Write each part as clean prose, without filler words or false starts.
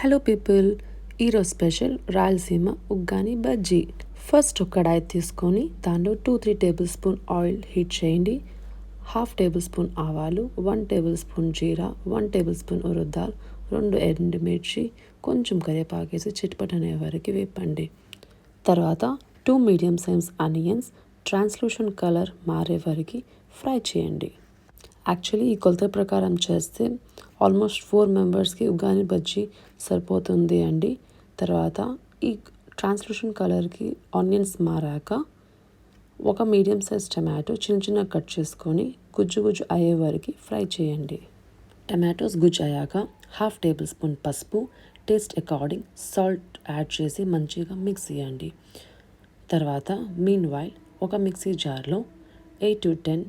Hello people, ఈరోజు special Rayalaseema uggani bajji. First ఒక కడాయి తీసుకొని దానిలో 2-3 టేబుల్ స్పూన్ ఆయిల్ హీట్ చేయండి. 1/2 టేబుల్ స్పూన్ ఆవాలు, 1 టేబుల్ స్పూన్ జీరా, 1 టేబుల్ స్పూన్ ఉరుద్దాల్, 2 ఎండుమిర్చి, కొంచెం కరివేపాకేసి చిట్పటనే వరకు వేపండి. తర్వాత 2 మీడియం సైజ్ ఆనియన్స్ ట్రాన్స్లూషన్ కలర్ మారే వరకు ఫ్రై చేయండి. యాక్చువల్లీ ఈ కొలత ప్రకారం చేస్తే ఆల్మోస్ట్ 4 మెంబర్స్కి ఉగ్గాని బజ్జీ సరిపోతుంది అండి. తర్వాత ఈ ట్రాన్స్లూషన్ కలర్కి ఆనియన్స్ మారాక ఒక మీడియం సైజ్ టమాటో చిన్న కట్ చేసుకొని గుజ్జు అయ్యే వరకు ఫ్రై చేయండి. టమాటోస్ గుజ్జు అయ్యాక 1/2 టేబుల్ స్పూన్ పసుపు, టేస్ట్ అకార్డింగ్ సాల్ట్ యాడ్ చేసి మంచిగా మిక్స్ చేయండి. తర్వాత మీన్ వైల్ ఒక మిక్సీ జార్లో 8 to 10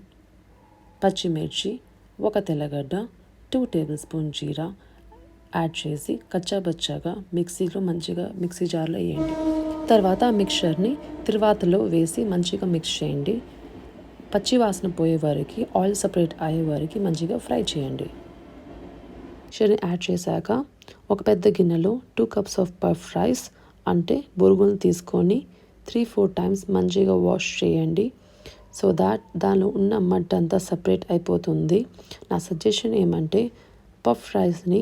పచ్చిమిర్చి, ఒక తెల్లగడ్డ, 2 టేబుల్ స్పూన్ జీరా యాడ్ చేసి కచ్చాబచ్చాగా మంచిగా మిక్సీ జార్లో వేయండి. తర్వాత ఆ మిక్చర్ని తిరువాతలో వేసి మంచిగా మిక్స్ చేయండి. పచ్చి వాసన పోయే వరకు, ఆయిల్ సపరేట్ అయ్యే వరకు మంచిగా ఫ్రై చేయండి. మిక్చర్ని యాడ్ చేశాక ఒక పెద్ద గిన్నెలో 2 cups ఆఫ్ పఫ్ రైస్ అంటే బొరుగులు తీసుకొని 3-4 times మంచిగా వాష్ చేయండి. సో దాట్ దానిలో ఉన్న మడ్ అంతా సపరేట్ అయిపోతుంది. నా సజెషన్ ఏమంటే పఫ్ రైస్ని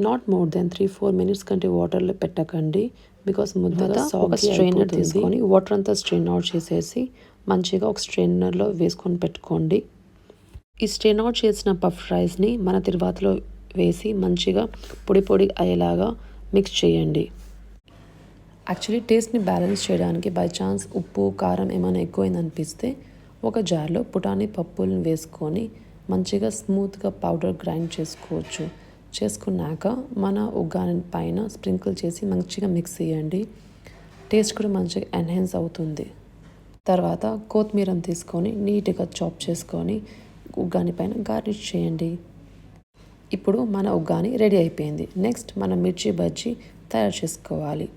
నాట్ మోర్ దెన్ 3-4 minutes కంటే వాటర్లో పెట్టకండి. బికాస్ ముద్దగా ఒక స్ట్రైనర్ తీసుకొని వాటర్ అంతా స్ట్రెయిన్ అవుట్ చేసేసి మంచిగా ఒక స్ట్రైనర్లో వేసుకొని పెట్టుకోండి. ఈ స్ట్రెయిన్ అవుట్ చేసిన పఫ్ రైస్ని మన తిరువాతలో వేసి మంచిగా పొడి అయ్యేలాగా మిక్స్ చేయండి. యాక్చువల్లీ టేస్ట్ని బ్యాలెన్స్ చేయడానికి బై ఛాన్స్ ఉప్పు కారం ఏమైనా ఎక్కువైందనిపిస్తే ఒక జార్లో పుటానీ పప్పులను వేసుకొని మంచిగా స్మూత్గా పౌడర్ గ్రైండ్ చేసుకోవచ్చు. చేసుకున్నాక మన ఉగ్గాని పైన స్ప్రింకిల్ చేసి మంచిగా మిక్స్ చేయండి. టేస్ట్ కూడా మంచిగా ఎన్హాన్స్ అవుతుంది. తర్వాత కొత్తిమీరని తీసుకొని నీట్గా చాప్ చేసుకొని ఉగ్గాని పైన గార్నిష్ చేయండి. ఇప్పుడు మన ఉగ్గాని రెడీ అయిపోయింది. నెక్స్ట్ మనం మిర్చి బజ్జీ తయారు చేసుకోవాలి.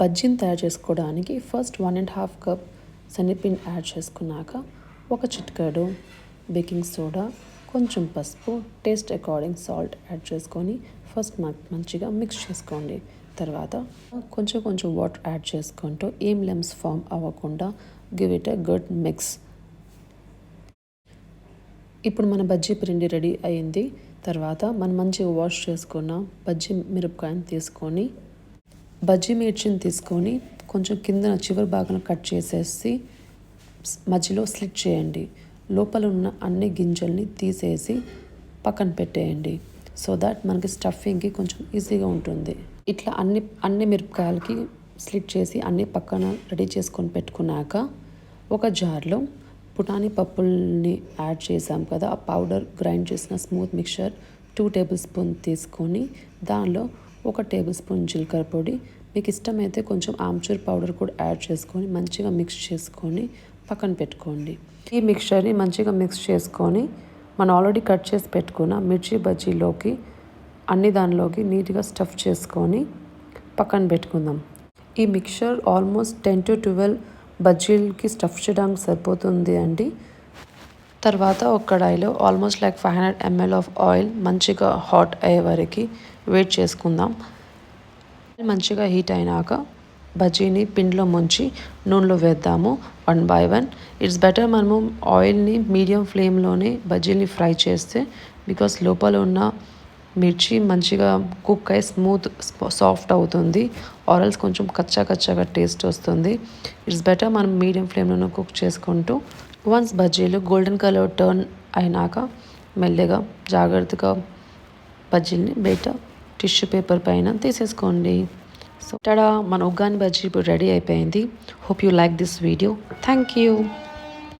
బజ్జీని తయారు చేసుకోవడానికి ఫస్ట్ 1.5 cup శనగపిండి యాడ్ చేసుకున్నాక ఒక చిటికెడు బేకింగ్ సోడా, కొంచెం పసుపు, టేస్ట్ అకార్డింగ్ సాల్ట్ యాడ్ చేసుకొని ఫస్ట్ మంచిగా మిక్స్ చేసుకోండి. తర్వాత కొంచెం వాటర్ యాడ్ చేసుకుంటూ ఏం లెమ్స్ ఫామ్ అవ్వకుండా give it a good mix. ఇప్పుడు మన బజ్జీ పిండి రెడీ అయింది. తర్వాత మనం మంచిగా వాష్ చేసుకున్న బజ్జీ మిరపకాయని తీసుకొని బజ్జీ మిర్చిని తీసుకొని కొంచెం కింద చివరి భాగంలో కట్ చేసేసి మధ్యలో స్లిట్ చేయండి. లోపల ఉన్న అన్ని గింజల్ని తీసేసి పక్కన పెట్టేయండి. సో దాట్ మనకి స్టఫింగ్కి కొంచెం ఈజీగా ఉంటుంది. ఇట్లా అన్ని మిరపకాయలకి స్లిట్ చేసి అన్ని పక్కన రెడీ చేసుకొని పెట్టుకున్నాక ఒక జార్లో పుటానీ పప్పుల్ని యాడ్ చేసాం కదా, ఆ పౌడర్ గ్రైండ్ చేసిన స్మూత్ మిక్చర్ 2 టేబుల్ స్పూన్ తీసుకొని దానిలో 1 టేబుల్ స్పూన్ జీలకర్ర పొడి, మీకు ఇష్టమైతే కొంచెం ఆమ్చూర్ పౌడర్ కూడా యాడ్ చేసుకొని మంచిగా మిక్స్ చేసుకొని పక్కన పెట్టుకోండి. ఈ మిక్చర్ని మంచిగా మిక్స్ చేసుకొని మనం ఆల్రెడీ కట్ చేసి పెట్టుకున్న మిర్చి బజ్జీలోకి దానిలోకి నీట్గా స్టఫ్ చేసుకొని పక్కన పెట్టుకుందాం. ఈ మిక్చర్ ఆల్మోస్ట్ 10 to 12 బజ్జీలకి స్టఫ్ చేయడానికి సరిపోతుంది అండి. తర్వాత ఒక కడాయిలో ఆల్మోస్ట్ 500 ml ఆఫ్ ఆయిల్ మంచిగా హాట్ అయ్యే వరకు వెయిట్ చేసుకుందాం. మంచిగా హీట్ అయినాక బజ్జీని పిండిలో ముంచి నూనెలో వేద్దాము 1 by 1. ఇట్స్ బెటర్ మనము ఆయిల్ని మీడియం ఫ్లేమ్లోనే బజ్జీని ఫ్రై చేస్తే, బికాస్ లోపల ఉన్న మిర్చి మంచిగా కుక్ అయి సాఫ్ట్ అవుతుంది. ఆరల్స్ కొంచెం కచ్చాగా టేస్ట్ వస్తుంది. ఇట్స్ బెటర్ మనం మీడియం ఫ్లేమ్లోనే కుక్ చేసుకుంటూ వన్స్ బజ్జీలు గోల్డెన్ కలర్ టర్న్ అయినాక మెల్లగా జాగ్రత్తగా బజ్జీని బయట టిష్యూ పేపర్ పైన తీసేసుకోండి. సో మన ఉగ్గాని బజ్జీ ఇప్పుడు రెడీ అయిపోయింది. Hope you like this video. Thank you.